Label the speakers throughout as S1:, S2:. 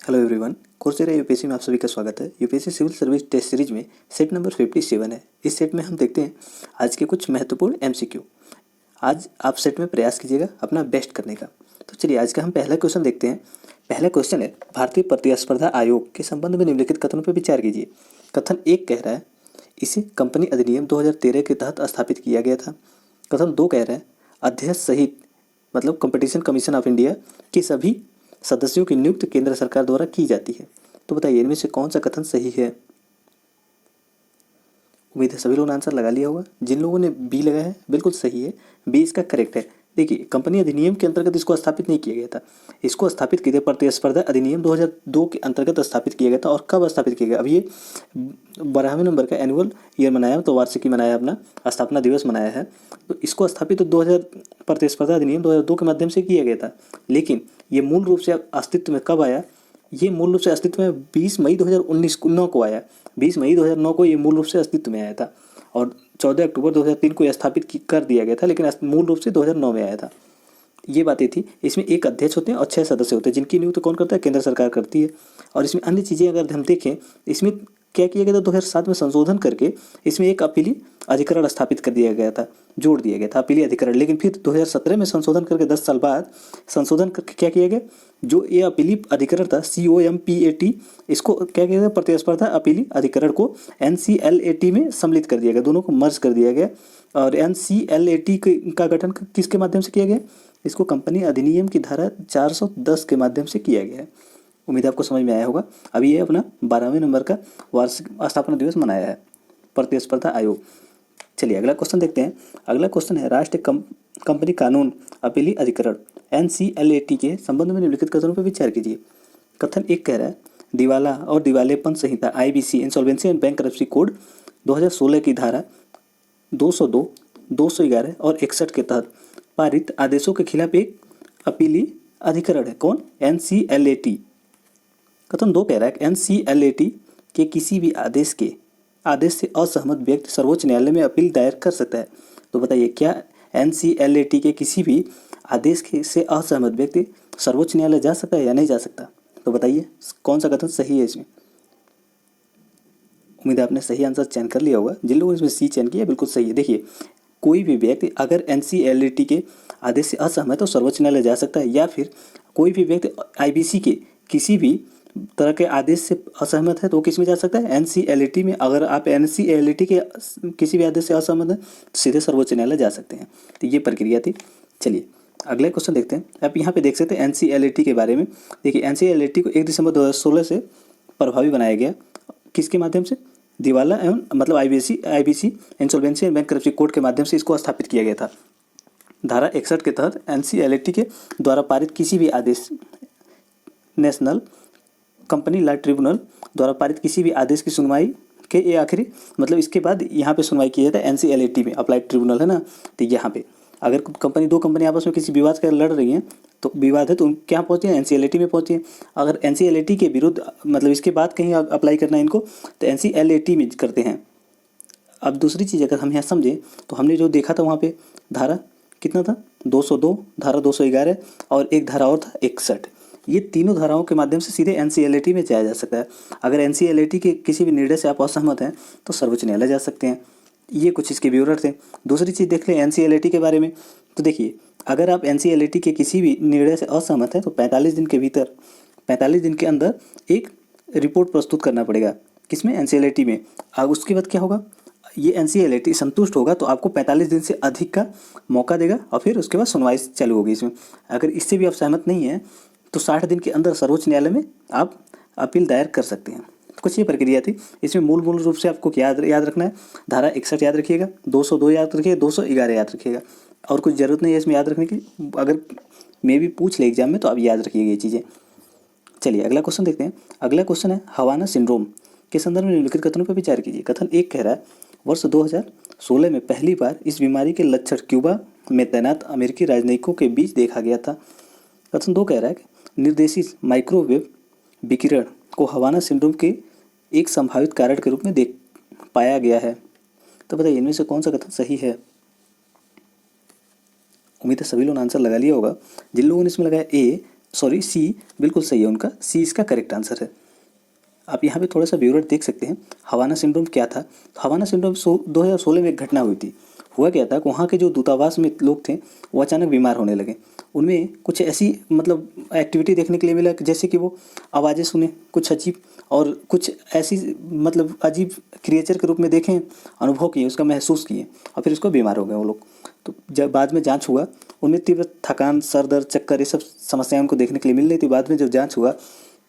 S1: Hello everyone, Coursera UPSC में आप सभी का स्वागत है। UPSC civil service test series में सेट नंबर 57 है। इस सेट में हम देखते हैं आज के कुछ महत्वपूर्ण एमसीक्यू। आज आप सेट में प्रयास कीजिएगा अपना बेस्ट करने का। तो चलिए आज का हम पहला क्वेश्चन देखते हैं। पहला क्वेश्चन है, भारतीय प्रतिस्पर्धा आयोग के संबंध में निम्नलिखित कथनों पर विचार कीजिए। कथन 1 कह रहा है इसे कंपनी अधिनियम 2013 के तहत स्थापित किया गया था। कथन 2 कह रहा है अध्यक्ष सहित मतलब कंपटीशन कमीशन ऑफ इंडिया के सभी सदस्यों की नियुक्ति केंद्र सरकार द्वारा की जाती है। तो बताइए इनमें से कौन सा कथन सही है। उम्मीद है सभी लोगों ने आंसर लगा लिया होगा। जिन लोगों ने बी लगाया है बिल्कुल सही है, बी इसका करेक्ट है। देखिए कंपनी अधिनियम के अंतर्गत इसको स्थापित नहीं किया गया था, इसको स्थापित किया प्रतिस्पर्धा अधिनियम 2002 के अंतर्गत स्थापित किया गया था। और कब स्थापित किया गया, अब ये 12वें नंबर का एनुअल ईयर मनाया, तो वार्षिकी मनाया, अपना स्थापना दिवस मनाया है। तो इसको स्थापित तो 2000 प्रतिस्पर्धा अधिनियम 2002 के माध्यम से किया गया था। लेकिन ये मूल रूप से अस्तित्व में कब आया, ये मूल रूप से अस्तित्व में 20 मई 2019 को आया। 20 मई 2009 को ये मूल रूप से अस्तित्व में आया था और 14 अक्टूबर 2003 को यह स्थापित कर दिया गया था, लेकिन मूल रूप से 2009 में आया था। ये बातें थी। इसमें एक अध्यक्ष होते हैं और 6 सदस्य होते हैं, जिनकी नियुक्ति कौन करता है, केंद्र सरकार करती है। और इसमें अन्य चीज़ें अगर हम देखें, इसमें क्या किया गया था, 2007 में संशोधन करके इसमें एक अपीली अधिकरण स्थापित कर दिया गया था, जोड़ दिया गया था अपीली अधिकरण। लेकिन फिर 2017 में संशोधन करके 10 साल बाद संशोधन करके क्या किया गया, जो ये अपीली अधिकरण था COMPAT, इसको क्या किया गया, प्रतिस्पर्धा अपीली अधिकरण को NCLAT में सम्मिलित कर दिया गया, दोनों को मर्ज कर दिया गया। और NCLAT का गठन किसके माध्यम से किया गया, इसको कंपनी अधिनियम की धारा 410 के माध्यम से किया गया है। उम्मीद आपको समझ में आया होगा। अभी ये अपना 12वें नंबर का वार्षिक स्थापना दिवस मनाया है प्रतिस्पर्धा आयोग। चलिए अगला क्वेश्चन देखते हैं। अगला क्वेश्चन है, राष्ट्रीय कंपनी कानून अपीली अधिकरण NCLAT के संबंध में निम्नलिखित कथनों पर विचार कीजिए। कथन 1 कह रहा है दिवाला और दिवालेपन संहिता IBC insolvency and bankruptcy code 2016 की धारा 202, 211 और 61 के तहत पारित आदेशों के खिलाफ एक अपीली अधिकरण है। कौन, NCLAT। कथन 2 कह रहा है NCLAT के किसी भी आदेश से असहमत व्यक्ति सर्वोच्च न्यायालय में अपील दायर कर सकता है। तो बताइए क्या NCLAT के किसी भी आदेश से असहमत व्यक्ति सर्वोच्च न्यायालय जा सकता है या नहीं जा सकता। तो बताइए कौन सा कथन सही है इसमें। उम्मीद है आपने सही आंसर चयन कर लिया होगा। जिन लोगों ने इसमें सी चयन किया बिल्कुल सही है। देखिए कोई भी व्यक्ति अगर NCLAT के आदेश से असहमत है तो सर्वोच्च न्यायालय जा सकता है, या फिर कोई भी व्यक्ति IBC के किसी भी तरह के आदेश से असहमत है तो किस में जा सकता है, NCLAT में। अगर आप NCLAT के किसी भी आदेश से असहमत है तो सीधे सर्वोच्च न्यायालय जा सकते हैं। तो ये प्रक्रिया थी। चलिए अगले क्वेश्चन देखते हैं। आप यहाँ पे देख सकते हैं NCLAT के बारे में। देखिए NCLAT को 1 दिसंबर 2016 से प्रभावी बनाया गया, किसके माध्यम से, दिवाला एवं मतलब IBC insolvency and bankruptcy code के माध्यम से इसको स्थापित किया गया था। धारा 61 के तहत NCLAT के द्वारा पारित किसी भी आदेश, नेशनल कंपनी लॉ ट्रिब्यूनल द्वारा पारित किसी भी आदेश की सुनवाई के ये आखिरी मतलब इसके बाद यहाँ पे सुनवाई की जाता है NCLAT में, अप्लाइड ट्रिब्यूनल है ना। तो यहाँ पे अगर दो कंपनी आपस में किसी विवाद का लड़ रही हैं तो विवाद है तो क्या पहुँचती है, NCLAT में पहुँचती है। अगर NCLAT के विरुद्ध मतलब इसके बाद कहीं अप्लाई करना है इनको तो NCLAT में करते हैं। अब दूसरी चीज़ अगर हम यहाँ समझें तो हमने जो देखा था वहाँ पे धारा कितना था, 202, धारा 211 और एक धारा और था 61। ये तीनों धाराओं के माध्यम से सीधे NCLAT में जाया जा सकता है। अगर NCLAT के किसी भी निर्णय से आप असहमत हैं तो सर्वोच्च न्यायालय जा सकते हैं। ये कुछ इसके विवरण थे। दूसरी चीज़ देख लें NCLAT के बारे में। तो देखिए अगर आप NCLAT के किसी भी निर्णय से असहमत हैं तो 45 दिन के भीतर, 45 दिन के अंदर एक रिपोर्ट प्रस्तुत करना पड़ेगा, किसमें, NCLAT में। अब उसके बाद क्या होगा, ये NCLAT संतुष्ट होगा तो आपको 45 दिन से अधिक का मौका देगा और फिर उसके बाद सुनवाई चालू होगी इसमें। अगर इससे भी आप सहमत नहीं हैं तो 60 दिन के अंदर सर्वोच्च न्यायालय में आप अपील दायर कर सकते हैं। तो कुछ ये प्रक्रिया थी। इसमें मूल रूप से आपको क्या याद रखना है, धारा 61 याद रखिएगा, 202 याद रखिएगा, 211 याद रखिएगा। और कुछ ज़रूरत नहीं है इसमें याद रखने की। अगर मे भी पूछ ले एग्जाम में तो आप याद रखिएगा ये चीज़ें। चलिए अगला क्वेश्चन देखते हैं। अगला क्वेश्चन है हवाना सिंड्रोम के संदर्भ में निम्नलिखित कथनों पर विचार कीजिए। कथन 1 कह रहा है वर्ष 2016 में पहली बार इस बीमारी के लक्षण क्यूबा में तैनात अमेरिकी राजनयिकों के बीच देखा गया था। कथन 2 कह रहा है कि निर्देशित माइक्रोवेव विकिरण को हवाना सिंड्रोम के एक संभावित कारण के रूप में देख पाया गया है। तो बताइए इनमें से कौन सा कथन सही है। उम्मीद है सभी लोगों ने आंसर लगा लिया होगा। जिन लोगों ने इसमें लगाया ए सॉरी सी बिल्कुल सही है उनका, सी इसका करेक्ट आंसर है। आप यहाँ पे थोड़ा सा ब्यूरो देख सकते हैं हवाना सिंड्रोम क्या था। तो हवाना सिंड्रोम 2016 में एक घटना हुई थी। हुआ क्या था कि वहाँ के जो दूतावास में लोग थे वो अचानक बीमार होने लगे। उनमें कुछ ऐसी मतलब एक्टिविटी देखने के लिए मिला कि जैसे कि वो आवाज़ें सुने कुछ अजीब, और कुछ ऐसी मतलब अजीब क्रिएचर के रूप में देखें, अनुभव किए, उसका महसूस किए, और फिर उसको बीमार हो गए वो लोग। तो जब बाद में जांच हुआ उनमें तीव्र थकान, सर दर्द, चक्कर, ये सब समस्याएं उनको देखने के लिए मिल रही थी। बाद में जब जांच हुआ,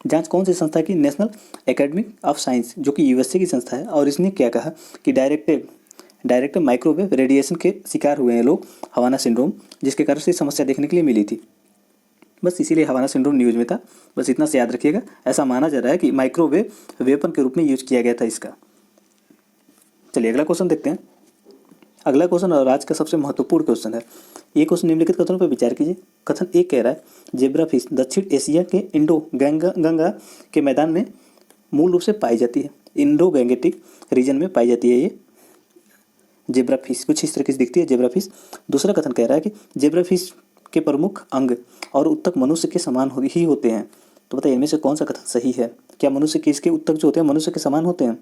S1: जांच कौन सी संस्था की, नेशनल एकेडमी ऑफ साइंस जो कि यूएसए की संस्था है, और इसने क्या कहा कि डायरेक्ट माइक्रोवेव रेडिएशन के शिकार हुए हैं लोग, हवाना सिंड्रोम, जिसके कारण से समस्या देखने के लिए मिली थी। बस इसीलिए हवाना सिंड्रोम न्यूज़ में था, बस इतना से याद रखिएगा। ऐसा माना जा रहा है कि माइक्रोवेव वेपन के रूप में यूज किया गया था इसका। चलिए अगला क्वेश्चन देखते हैं। अगला क्वेश्चन और आज का सबसे महत्वपूर्ण क्वेश्चन है। ये क्वेश्चन निम्नलिखित कथनों पर विचार कीजिए। कथन एक कह रहा है जेब्रा फिश दक्षिण एशिया के इंडो गंगा के मैदान में मूल रूप से पाई जाती है, इंडो गैंगेटिक रीजन में पाई जाती है ये जेब्रा फिश, कुछ इस तरीके से दिखती है जेब्रा फिश। दूसरा कथन कह रहा है कि जेब्रा फिश के प्रमुख अंग और उत्तक मनुष्य के समान ही होते हैं। तो बताइए इनमें से कौन सा कथन सही है? क्या मनुष्य के इसके उत्तक जो होते हैं मनुष्य के समान होते हैं?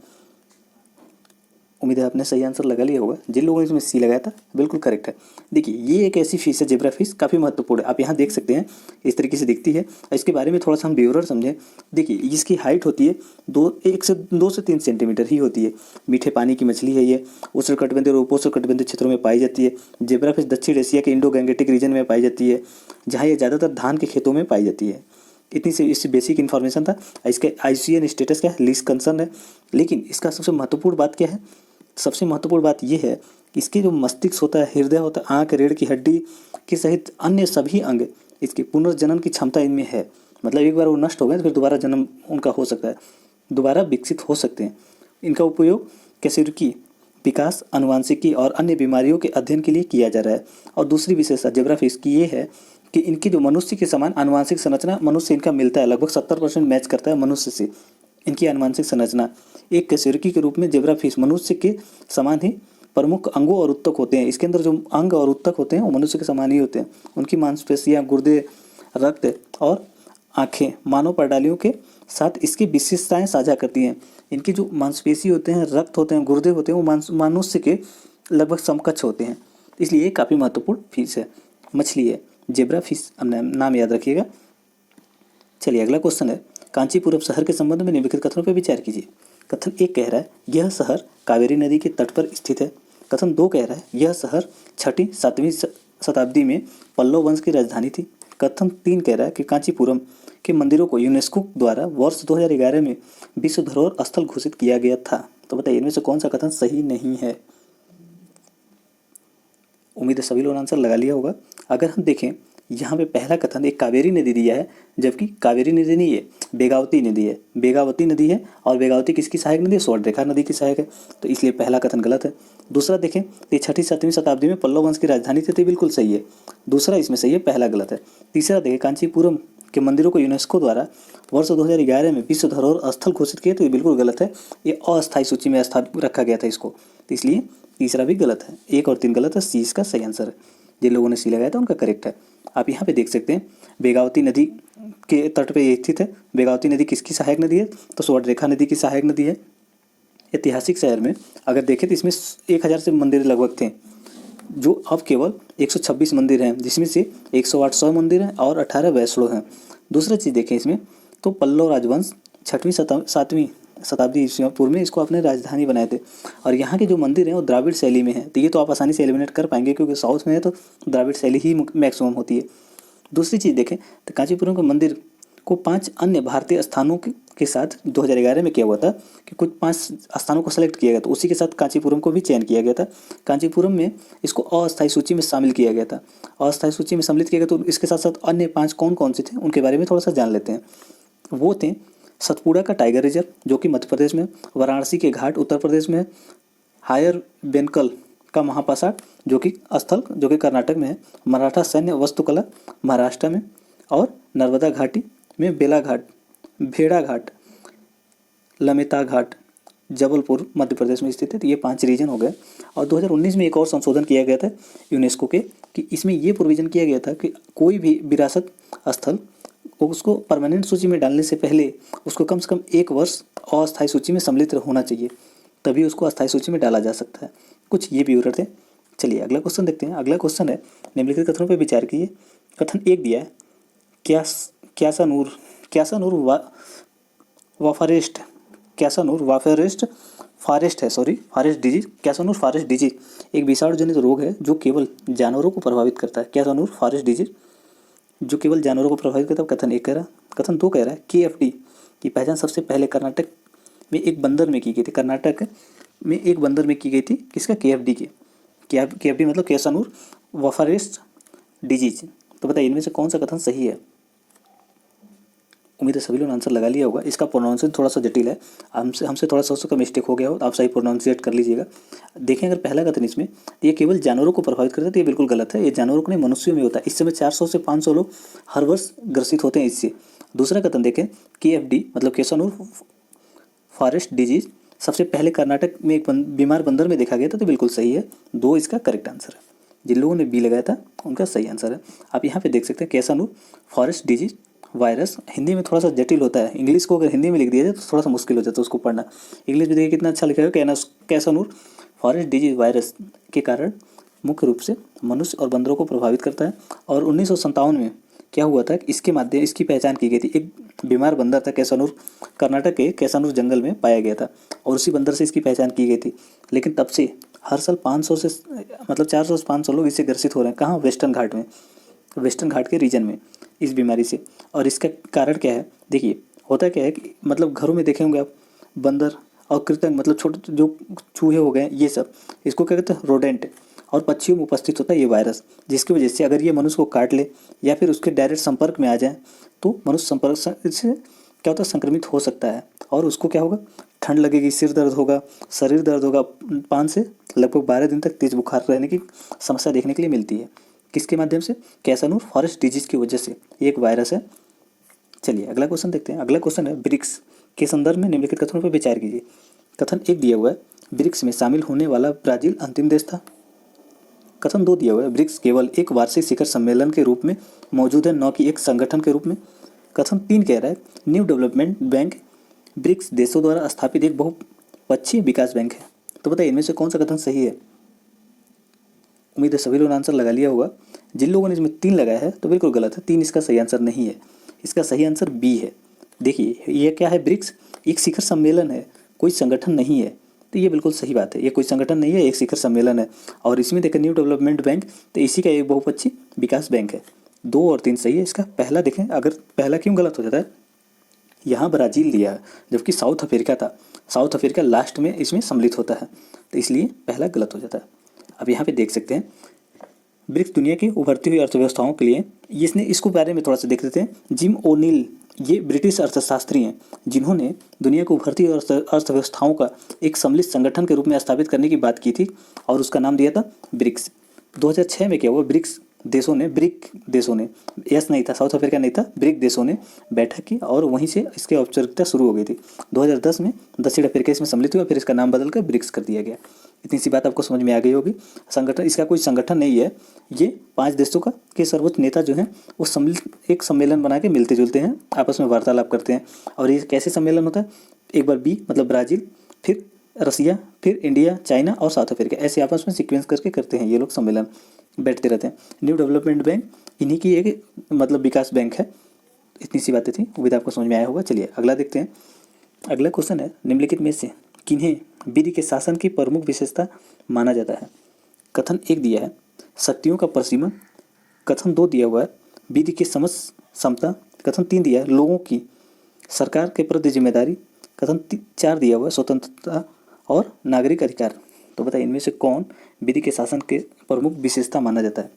S1: उम्मीद है आपने सही आंसर लगा लिया होगा। जिन लोगों ने इसमें सी लगाया था बिल्कुल करेक्ट है। देखिए ये एक ऐसी फिश है, जेब्रा फिश, काफ़ी महत्वपूर्ण है। आप यहाँ देख सकते हैं इस तरीके से दिखती है। इसके बारे में थोड़ा सा हम ब्यूरर समझें। देखिए इसकी हाइट होती है 2 से 3 सेंटीमीटर ही होती है। मीठे पानी की मछली है ये। उष्णकटिबंधीय और उपोष्णकटिबंधीय क्षेत्रों में पाई जाती है। जेब्रा फिश दक्षिण एशिया के इंडो गैंगेटिक रीजन में पाई जाती है, जहाँ ये ज़्यादातर धान के खेतों में पाई जाती है। इतनी से इससे बेसिक इन्फॉर्मेशन था। इसके IUCN स्टेटस क्या है? लीस्ट कंसर्न है। लेकिन इसका सबसे महत्वपूर्ण बात क्या है? सबसे महत्वपूर्ण बात यह है कि इसके जो मस्तिष्क होता है, हृदय होता है, आँख, रीढ़ की हड्डी के सहित अन्य सभी अंग, इसके पुनर्जनन की क्षमता इनमें है। मतलब एक बार वो नष्ट हो गए तो फिर दोबारा जन्म उनका हो सकता है, दोबारा विकसित हो सकते हैं। इनका उपयोग कैसेरुकी विकास, आनुवंशिकी और अन्य बीमारियों के अध्ययन के लिए किया जा रहा है। और दूसरी विशेषता जेब्रा फिश की ये है कि इनकी जो मनुष्य के समान आनुवंशिक संरचना मनुष्य इनका मिलता है, लगभग 70% मैच करता है मनुष्य से इनकी आनुवंशिक संरचना। एक कशेरुकी के रूप में जेब्रा फिश मनुष्य के समान ही प्रमुख अंगों और उत्तक होते हैं। इसके अंदर जो अंग और उत्तक होते हैं वो मनुष्य के समान ही होते हैं। उनकी मांसपेशियां, गुर्दे, रक्त और आँखें मानव प्रणालियों के साथ इसकी विशेषताएं साझा करती हैं। इनकी जो मांसपेशी होते हैं, रक्त होते हैं, गुर्दे होते हैं, वो मनुष्य के लगभग समकक्ष होते हैं। इसलिए ये काफ़ी महत्वपूर्ण फिश है, मछली है, जेब्रा फिश, नाम याद रखिएगा। चलिए अगला क्वेश्चन है, कांचीपुरम शहर के संबंध में निम्नलिखित कथनों पर विचार कीजिए। कथन एक कह रहा है यह शहर कावेरी नदी के तट पर स्थित है। कथन दो कह रहा है यह शहर 6वीं-7वीं शताब्दी में पल्लव वंश की राजधानी थी। कथन तीन कह रहा है कि कांचीपुरम के मंदिरों को यूनेस्को द्वारा वर्ष 2011 में विश्व धरोहर स्थल घोषित किया गया था। तो बताइए इनमें से कौन सा कथन सही नहीं है? उम्मीद है सभी लोगों ने आंसर लगा लिया होगा। अगर हम देखें यहाँ पे पहला कथन एक कावेरी नदी दिया है, जबकि कावेरी नदी नहीं है, बेगावती नदी है। बेगावती नदी है और बेगावती किसकी सहायक नदी है? स्वर्णरेखा नदी की सहायक है, तो इसलिए पहला कथन गलत है। दूसरा देखें तो 6वीं-7वीं शताब्दी में पल्लव वंश की राजधानी थी, तो बिल्कुल सही है। दूसरा इसमें सही है, पहला गलत है। तीसरा देखें कांचीपुरम के मंदिरों को यूनेस्को द्वारा वर्ष 2011 में विश्व धरोहर स्थल घोषित किया, तो ये बिल्कुल गलत है। ये अस्थायी सूची में रखा गया था इसको, तो इसलिए तीसरा भी गलत है। 1 और 3 गलत है, सी इसका सही आंसर है। जिन लोगों ने सी लगाया था उनका करेक्ट है। आप यहाँ पे देख सकते हैं बेगावती नदी के तट पे स्थित है। बेगावती नदी किसकी सहायक नदी है? तो स्वर्णरेखा नदी की सहायक नदी है। ऐतिहासिक शहर में अगर देखें तो इसमें 1000 से मंदिर लगभग थे, जो अब केवल 126 मंदिर हैं, जिसमें से 108 शैव मंदिर हैं और 18 वैष्णव हैं। दूसरा चीज़ देखें इसमें तो पल्लव राजवंश 6वीं-7वीं शताब्दी ईस्वी पूर्व में इसको अपने राजधानी बनाए थे। और यहाँ के जो मंदिर हैं वो द्राविड़ शैली में हैं, तो ये तो आप आसानी से एलिमिनेट कर पाएंगे क्योंकि साउथ में है तो द्राविड़ शैली ही मैक्सिमम होती है। दूसरी चीज़ देखें तो कांचीपुरम के मंदिर को 5 अन्य भारतीय स्थानों के साथ 2011 में किया हुआ था कि कुछ 5 स्थानों को सेलेक्ट किया गया, तो उसी के साथ कांचीपुरम को भी चयन किया गया था। कांचीपुरम में इसको अस्थायी सूची में शामिल किया गया था। अस्थायी सूची में सम्मिलित किया गया, तो इसके साथ साथ अन्य 5 कौन कौन से थे उनके बारे में थोड़ा सा जान लेते हैं। वो थे सतपुड़ा का टाइगर रिजर्व जो कि मध्य प्रदेश में, वाराणसी के घाट उत्तर प्रदेश में है, हायर बेनकल का महापाषाण जो कि स्थल जो कि कर्नाटक में है, मराठा सैन्य वस्तुकला महाराष्ट्र में, और नर्मदा घाटी में बेला घाट, भेड़ा घाट, लमेता घाट, जबलपुर मध्य प्रदेश में स्थित है। तो ये 5 रीजन हो गए। और 2019 में एक और संशोधन किया गया था यूनेस्को के, कि इसमें ये प्रोविज़न किया गया था कि कोई भी विरासत स्थल उसको परमानेंट सूची में डालने से पहले उसको कम से कम 1 वर्ष अस्थायी सूची में सम्मिलित होना चाहिए, तभी उसको अस्थायी सूची में डाला जा सकता है। कुछ ये विवरण थे। चलिए अगला क्वेश्चन देखते हैं। अगला क्वेश्चन है, निम्नलिखित कथनों पर विचार कीजिए। कथन 1 दिया है, क्यासानूर वाफारेस्ट forest disease, Kyasanur forest disease एक विषाणु जनित रोग है जो केवल जानवरों को प्रभावित करता है। क्यासानूर फॉरेस्ट डिजीज जो केवल जानवरों को प्रभावित करता है, कथन 1 कह रहा है। कथन 2 कह रहा है, KFD की पहचान सबसे पहले कर्नाटक में एक बंदर में की गई थी। कर्नाटक में एक बंदर में की गई थी, किसका? KFD की। KFD मतलब क्यासानूर वाफारेस्ट डिजीज। तो बताइए इनमें से कौन सा कथन सही है? उम्मीद है सभी लोगों ने आंसर लगा लिया होगा। इसका प्रोनाउंसिएशन थोड़ा सा जटिल है, हमसे थोड़ा सा उसका मिस्टेक हो गया हो, तो आप सही प्रोनाउंसिएट कर लीजिएगा। देखें अगर पहला कथन इसमें, ये केवल जानवरों को प्रभावित करता है, तो ये बिल्कुल गलत है। ये जानवरों को नहीं, मनुष्यों में होता है। इस समय 400 से 500 लोग हर वर्ष ग्रसित होते हैं इससे। दूसरा कथन देखें, KFD मतलब क्यासानूर फॉरेस्ट डिजीज सबसे पहले कर्नाटक में एक बीमार बंदर में देखा गया था, तो बिल्कुल सही है। 2 इसका करेक्ट आंसर है। जिन लोगों ने बी लगाया था उनका सही आंसर है। आप यहाँ पे देख सकते हैं Kyasanur forest disease virus. Hindi में थोड़ा सा जटिल होता है, इंग्लिश को अगर हिंदी में लिख दिया जाए तो थोड़ा सा मुश्किल हो जाता है उसको पढ़ना। इंग्लिश में देखिए कितना अच्छा लिखा है, क्यासानूर फॉरेस्ट डिजीज वायरस के कारण मुख्य रूप से मनुष्य और बंदरों को प्रभावित करता है। और 1957 में क्या हुआ था कि इसकी पहचान की गई थी। एक बीमार बंदर था क्यासानूर, कर्नाटक के क्यासानूर जंगल में पाया गया था, और उसी बंदर से इसकी पहचान की गई थी। लेकिन तब से हर साल 500 से मतलब 400 से 500 लोग इससे ग्रसित हो रहे हैं। कहाँ? वेस्टर्न घाट के रीजन में इस बीमारी से। और इसका कारण क्या है? देखिए होता क्या है कि मतलब घरों में देखे होंगे आप, बंदर और कृतंग मतलब छोटे जो चूहे हो गए, ये सब इसको क्या कहते हैं? रोडेंट। और पक्षियों में उपस्थित होता है ये वायरस, जिसकी वजह से अगर ये मनुष्य को काट ले या फिर उसके डायरेक्ट संपर्क में आ जाए तो मनुष्य संपर्क से क्या होता है? संक्रमित हो सकता है। और उसको क्या होगा? ठंड लगेगी, सिर दर्द होगा, शरीर दर्द होगा, 5 से लगभग 12 दिन तक तेज बुखार रहने की समस्या देखने के लिए मिलती है। किसके माध्यम से? क्यासानूर फॉरेस्ट डिजीज की वजह से। ये एक वायरस है। चलिए अगला क्वेश्चन देखते हैं। अगला क्वेश्चन है, ब्रिक्स के संदर्भ में निम्नलिखित कथनों पर विचार कीजिए। कथन 1 दिया हुआ है, ब्रिक्स में शामिल होने वाला ब्राजील अंतिम देश था। कथन 2 दिया हुआ है, ब्रिक्स केवल एक वार्षिक शिखर सम्मेलन के रूप में मौजूद है, न कि एक संगठन के रूप में। कथन 3 कह रहा है, न्यू डेवलपमेंट बैंक ब्रिक्स देशों द्वारा स्थापित एक बहुपक्षीय विकास बैंक है। तो बताइए इनमें से कौन सा कथन सही है? उम्मीद है सभी लोगों ने आंसर लगा लिया होगा। जिन लोगों ने इसमें 3 लगाया है तो बिल्कुल गलत है, 3 इसका सही आंसर नहीं है। इसका सही आंसर बी है। देखिए ये क्या है? ब्रिक्स एक शिखर सम्मेलन है, कोई संगठन नहीं है। तो ये बिल्कुल सही बात है, ये कोई संगठन नहीं है, एक शिखर सम्मेलन है। और इसमें देखें न्यू डेवलपमेंट बैंक, तो इसी का एक बहुपक्षीय विकास बैंक है। 2 और 3 सही है। इसका पहला देखें, अगर पहला क्यों गलत हो जाता है? यहाँ ब्राज़ील दिया है जबकि साउथ अफ्रीका था। साउथ अफ्रीका लास्ट में इसमें सम्मिलित होता है, तो इसलिए पहला गलत हो जाता है। अब यहाँ पे देख सकते हैं ब्रिक्स दुनिया की उभरती हुई अर्थव्यवस्थाओं के लिए, इसको बारे में थोड़ा सा देख लेते हैं। जिम ओनील ये ब्रिटिश अर्थशास्त्री हैं जिन्होंने दुनिया को उभरती हुई अर्थव्यवस्थाओं का एक सम्मिलित संगठन के रूप में स्थापित करने की बात की थी, और उसका नाम दिया था ब्रिक्स। 2006 में क्या हुआ? ब्रिक देशों ने, यस नहीं था, साउथ अफ्रीका नहीं था, ब्रिक देशों ने बैठक की और वहीं से इसकी औपचारिकता शुरू हो गई थी। 2010 में दक्षिण अफ्रीका इसमें सम्मिलित हुआ, फिर इसका नाम बदलकर ब्रिक्स कर दिया गया। इतनी सी बात आपको समझ में आ गई होगी। संगठन इसका कोई संगठन नहीं है, ये 5 देशों का के सर्वोच्च नेता जो हैं वो सम्मिलित एक सम्मेलन बना के मिलते जुलते हैं, आपस में वार्तालाप करते हैं। और ये कैसे सम्मेलन होता है? एक बार बी मतलब ब्राज़ील, फिर रसिया, फिर इंडिया, चाइना और साउथ अफ्रीका, ऐसे आपस में सीक्वेंस करके करते हैं ये लोग सम्मेलन, बैठते रहते हैं। न्यू डेवलपमेंट बैंक इन्हीं की एक मतलब विकास बैंक है। इतनी सी बातें थी, उम्मीद आपको समझ में आया होगा। चलिए अगला देखते हैं। अगला क्वेश्चन है, निम्नलिखित में से किन्हें विधि के शासन की प्रमुख विशेषता माना जाता है? कथन 1 दिया है, शक्तियों का परिसीमन। कथन 2 दिया हुआ है, विधि की समझ क्षमता। कथन 3 दिया है, लोगों की सरकार के प्रति जिम्मेदारी। कथन 4 दिया हुआ है, स्वतंत्रता और नागरिक अधिकार। तो बताइए इनमें से कौन विधि के शासन के प्रमुख विशेषता माना जाता है?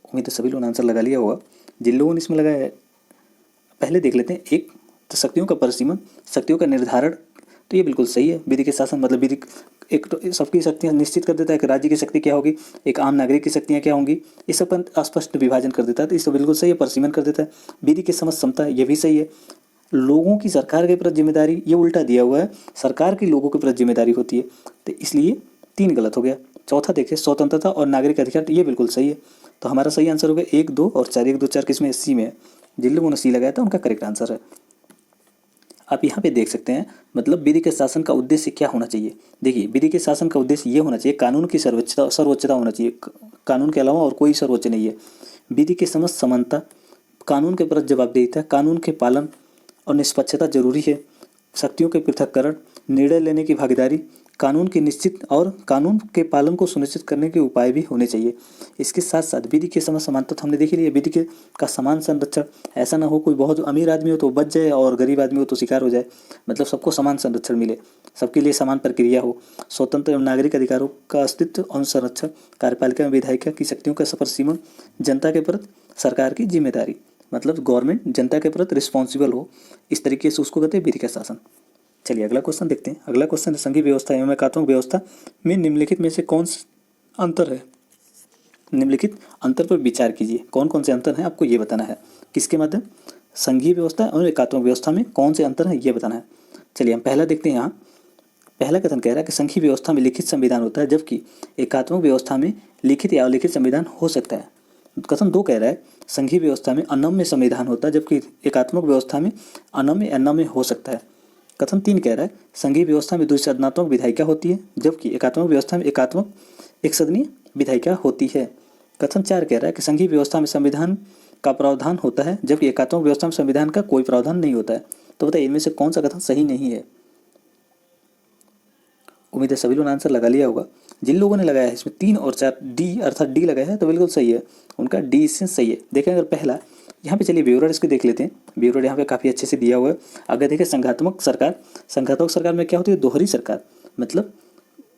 S1: उम्मीद है सभी लोगों ने आंसर लगा लिया होगा। जिन लोगों ने इसमें लगाया है, पहले देख लेते हैं। एक तो शक्तियों का परिसीमन, शक्तियों का निर्धारण, तो ये बिल्कुल सही है। विधि के शासन मतलब विधि एक तो सबकी शक्तियाँ निश्चित कर देता है कि राज्य की शक्ति क्या होगी, एक आम नागरिक की शक्तियाँ क्या होंगी, ये सब का स्पष्ट विभाजन कर देता है, तो इसको बिल्कुल सही है। परिसीमन कर देता है। विधि की समझ क्षमता, ये भी सही है। लोगों की सरकार के प्रति जिम्मेदारी, ये उल्टा दिया हुआ है, सरकार की लोगों के प्रति जिम्मेदारी होती है, तो इसलिए 3 गलत हो गया। चौथा देखिए, स्वतंत्रता और नागरिक अधिकार, ये बिल्कुल सही है। तो हमारा सही आंसर होगा 1, 2 और 4। 1, 2, 4 किसमें, सी में है। जिन लोगों ने सी लगाया था उनका करेक्ट आंसर है। आप यहाँ पे देख सकते हैं, मतलब विधि के शासन का उद्देश्य क्या होना चाहिए। देखिए, विधि के शासन का उद्देश्य ये होना चाहिए, कानून की सर्वोच्चता होना चाहिए। कानून के अलावा और कोई सर्वोच्च नहीं है। विधि के समस्त समानता, कानून के प्रति जवाबदेहिता, कानून के पालन और निष्पक्षता जरूरी है। शक्तियों के पृथक्करण, निर्णय लेने की भागीदारी, कानून की निश्चित और कानून के पालन को सुनिश्चित करने के उपाय भी होने चाहिए। इसके साथ साथ विधि के समस्त समानता तो हमने देख लिया, विधि के का समान संरक्षण, ऐसा ना हो कोई बहुत अमीर आदमी हो तो बच जाए और गरीब आदमी हो तो शिकार हो जाए। मतलब सबको समान संरक्षण मिले, सबके लिए समान प्रक्रिया हो। स्वतंत्र एवं नागरिक अधिकारों का अस्तित्व और संरक्षण, कार्यपालिका एवं विधायिका की शक्तियों का सफल सीमन, जनता के प्रति सरकार की जिम्मेदारी, मतलब गवर्नमेंट जनता के प्रति रिस्पॉन्सिबल हो। इस तरीके से उसको कहते हैं विधि का शासन। चलिए अगला क्वेश्चन देखते हैं। अगला क्वेश्चन है, संघीय व्यवस्था एवं एकात्मक व्यवस्था में निम्नलिखित में से कौन सा अंतर है। निम्नलिखित अंतर पर विचार कीजिए। कौन कौन से अंतर हैं आपको ये बताना है। किसके माध्यम, संघीय व्यवस्था और एकात्मक व्यवस्था में कौन से अंतर हैं ये बताना है। चलिए हम पहला देखते हैं। यहाँ पहला कथन कह रहा है कि संघीय व्यवस्था में लिखित संविधान होता है, जबकि एकात्मक व्यवस्था में लिखित या अलिखित संविधान हो सकता है। कथन 2 कह रहा है संघीय व्यवस्था में अनम्य संविधान होता है, जबकि एकात्मक व्यवस्था में अनम्य या नम्य हो सकता है। कथन 3 कह रहा है संघीय व्यवस्था में द्विसदनात्मक विधायिका होती है, जबकि एकात्मक व्यवस्था में एकात्मक एक सदनीय विधायिका होती है। कथन 4 कह रहा है कि संघीय व्यवस्था में संविधान का प्रावधान होता है, जबकि एकात्मक व्यवस्था में संविधान का कोई प्रावधान नहीं होता है। तो बताइए इनमें से कौन सा कथन सही नहीं है। उम्मीद है सभी लोगों ने आंसर लगा लिया होगा। जिन लोगों ने लगाया है इसमें 3 और 4 डी अर्थात डी लगाया है तो बिल्कुल सही है, उनका डी इससे सही है। देखें अगर पहला यहाँ पे, चलिए ब्यूरो इसको देख लेते हैं। ब्यूरो यहाँ पे काफ़ी अच्छे से दिया हुआ है। अगर देखें संघात्मक सरकार में क्या होती है, दोहरी सरकार। मतलब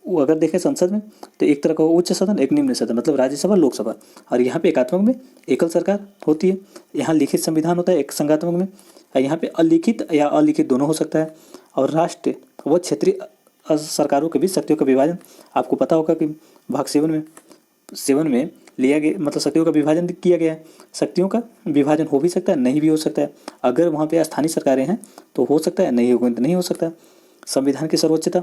S1: वो अगर देखें संसद में तो एक तरह का उच्च सदन, एक निम्न सदन, मतलब राज्यसभा लोकसभा। और यहाँ पे एकात्मक में एकल सरकार होती है। यहाँ लिखित संविधान होता है एक संघात्मक में, और यहाँ पे अलिखित या अलिखित दोनों हो सकता है। और राष्ट्रीय व क्षेत्रीय सरकारों के बीच शक्तियों का विभाजन, आपको पता होगा कि भाग 7 में लिया गया, मतलब शक्तियों का विभाजन किया गया है। शक्तियों का विभाजन हो भी सकता है, नहीं भी हो सकता है। अगर वहाँ पे स्थानीय सरकारें हैं तो हो सकता है, नहीं होगा तो नहीं हो सकता। संविधान की सर्वोच्चता,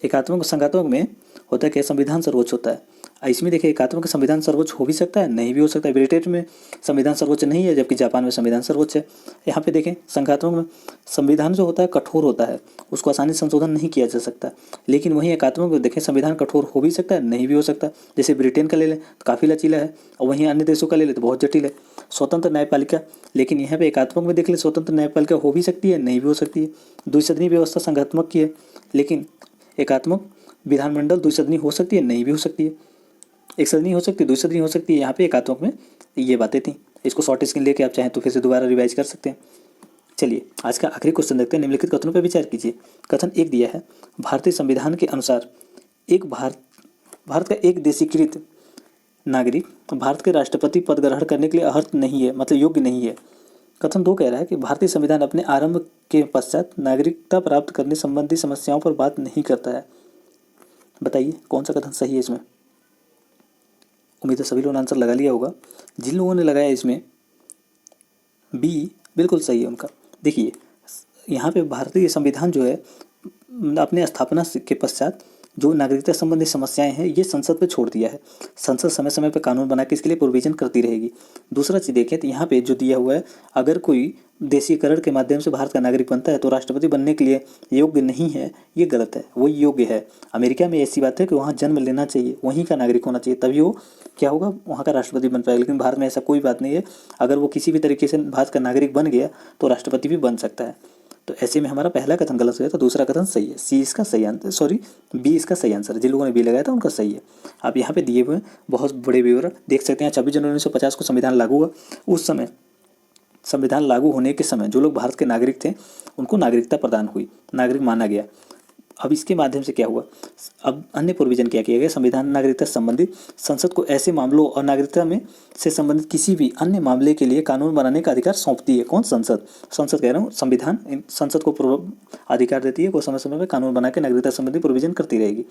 S1: एकात्मक संघात्मक में होता है कि संविधान सर्वोच्च होता है। इसमें देखिए एकात्मक संविधान सर्वोच्च हो भी सकता है, नहीं भी हो सकता है। ब्रिटेन में संविधान सर्वोच्च नहीं है, जबकि जापान में संविधान सर्वोच्च है। यहाँ पे देखें संघात्मक में संविधान जो होता है कठोर होता है, उसको आसानी से संशोधन नहीं किया जा सकता। लेकिन वहीं एकात्मक में देखें संविधान कठोर हो भी सकता है, नहीं भी हो सकता। जैसे ब्रिटेन का ले लें तो काफ़ी लचीला है, और वहीं अन्य देशों का ले लें तो बहुत जटिल है। स्वतंत्र न्यायपालिका, लेकिन यहाँ पे एकात्मक में देख लें स्वतंत्र न्यायपालिका हो भी सकती है, नहीं भी हो सकती है। द्विसदनीय व्यवस्था संघात्मक की है, लेकिन एकात्मक विधानमंडल द्विसदनीय हो सकती है, नहीं भी हो सकती है। एक सदनी हो सकती है, द्विसदनीय हो सकती है। यहाँ पे एकात्मक में ये बातें थी। इसको शॉर्ट स्क्रीन लेके आप चाहें तो फिर से दोबारा रिवाइज कर सकते हैं। चलिए आज का आखिरी क्वेश्चन देखते हैं। निम्नलिखित कथनों पर विचार कीजिए। कथन 1 दिया है, भारतीय संविधान के अनुसार भारत का एक देशीकृत नागरिक भारत के राष्ट्रपति पद ग्रहण करने के लिए अर्हता नहीं है, मतलब योग्य नहीं है। कथन 2 कह रहा है कि भारतीय संविधान अपने आरंभ के पश्चात नागरिकता प्राप्त करने संबंधी समस्याओं पर बात नहीं करता है। बताइए कौन सा कथन सही है इसमें। उम्मीद है सभी लोगों ने आंसर लगा लिया होगा। जिन लोगों ने लगाया इसमें बी बिल्कुल सही है उनका। देखिए यहाँ पे भारतीय संविधान जो है अपने स्थापना के पश्चात जो नागरिकता संबंधी समस्याएं हैं ये संसद पे छोड़ दिया है। संसद समय समय पे कानून बना के इसके लिए प्रोविजन करती रहेगी। दूसरा चीज़ देखें तो यहाँ पे जो दिया हुआ है, अगर कोई देशीकरण के माध्यम से भारत का नागरिक बनता है तो राष्ट्रपति बनने के लिए योग्य नहीं है, ये गलत है। वो योग्य है। अमेरिका में ऐसी बात है कि वहाँ जन्म लेना चाहिए, वहीं का नागरिक होना चाहिए, तभी वो क्या होगा, वहाँ का राष्ट्रपति बन पाएगा। लेकिन भारत में ऐसा कोई बात नहीं है। अगर वो किसी भी तरीके से भारत का नागरिक बन गया तो राष्ट्रपति भी बन सकता है। तो ऐसे में हमारा पहला कथन गलत हो गया, तो दूसरा कथन सही है। सी इसका सही आंसर, सॉरी बी इसका सही आंसर है। जिन लोगों ने बी लगाया था उनका सही है। आप यहाँ पे दिए हुए बहुत बड़े विवरण देख सकते हैं। 26 जनवरी 1950 को संविधान लागू हुआ। उस समय संविधान लागू होने के समय जो लोग भारत के नागरिक थे उनको नागरिकता प्रदान हुई, नागरिक माना गया। अब इसके माध्यम से क्या हुआ, अब अन्य प्रोविजन क्या किया गया, संविधान नागरिकता संबंधित संसद को ऐसे मामलों और नागरिकता में से संबंधित किसी भी अन्य मामले के लिए कानून बनाने का अधिकार सौंपती है। कौन, संसद। संसद कह रहा हूँ, संविधान संसद को अधिकार देती है, वो समय समय पर कानून बना के नागरिकता संबंधी प्रोविजन करती रहेगी।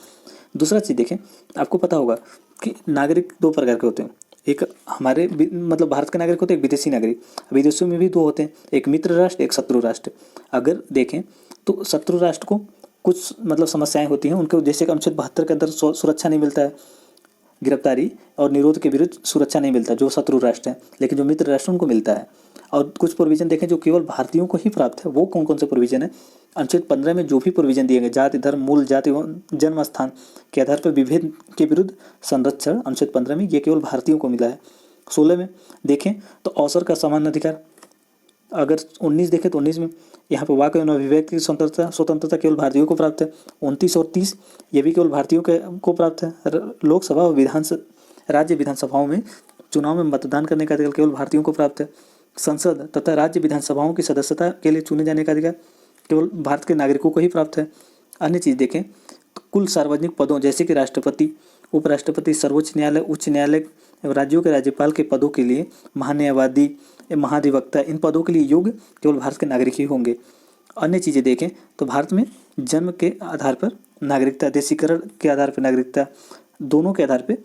S1: दूसरा चीज़ देखें, आपको पता होगा कि नागरिक 2 प्रकार के होते हैं। एक हमारे मतलब भारत के नागरिक होते हैं, एक विदेशी नागरिक। विदेशों में भी 2 होते हैं, एक मित्र राष्ट्र, एक शत्रु राष्ट्र। अगर देखें तो शत्रु राष्ट्र को कुछ मतलब समस्याएं होती हैं, उनके जैसे कि अनुच्छेद 72 के अंदर सुरक्षा नहीं मिलता है, गिरफ्तारी और निरोध के विरुद्ध सुरक्षा नहीं मिलता जो शत्रु राष्ट्र हैं, लेकिन जो मित्र राष्ट्र उनको मिलता है। और कुछ प्रोविजन देखें जो केवल भारतीयों को ही प्राप्त है, वो कौन कौन से प्रोविजन है। अनुच्छेद 15 में जो भी प्रोविजन दिए गए, जाति धर्म मूल जाति एवं जन्म स्थान के आधार पर विभेद के विरुद्ध संरक्षण, अनुच्छेद 15 में ये केवल भारतीयों को मिला है। 16 में देखें तो अवसर का समान अधिकार। अगर 19 देखें तो 19 में यहाँ पर वाक एवं अभिव्यक्ति की स्वतंत्रता केवल भारतीयों को प्राप्त है। 29 और 30 ये भी केवल भारतीयों को प्राप्त है। लोकसभा और राज्य विधानसभाओं में चुनाव में मतदान करने का अधिकार केवल भारतीयों को प्राप्त है। संसद तथा राज्य विधानसभाओं की सदस्यता के लिए चुने जाने का अधिकार केवल भारत के नागरिकों को ही प्राप्त है। अन्य चीज़ देखें तो कुल सार्वजनिक पदों जैसे कि राष्ट्रपति, उपराष्ट्रपति, सर्वोच्च न्यायालय, उच्च न्यायालय एवं राज्यों के राज्यपाल के पदों के लिए महान्यायवादी, महाधिवक्ता, इन पदों के लिए योग्य केवल भारत के नागरिक ही होंगे। अन्य चीज़ें देखें तो भारत में जन्म के आधार पर नागरिकता, देशीकरण के आधार पर नागरिकता, दोनों के आधार पर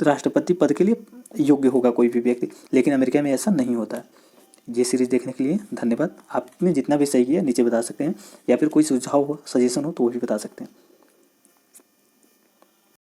S1: राष्ट्रपति पद के लिए योग्य होगा कोई भी व्यक्ति, लेकिन अमेरिका में ऐसा नहीं होता है। ये सीरीज़ देखने के लिए धन्यवाद। आपने जितना भी सही किया नीचे बता सकते हैं, या फिर कोई सुझाव हो, सजेशन हो तो वो भी बता सकते हैं।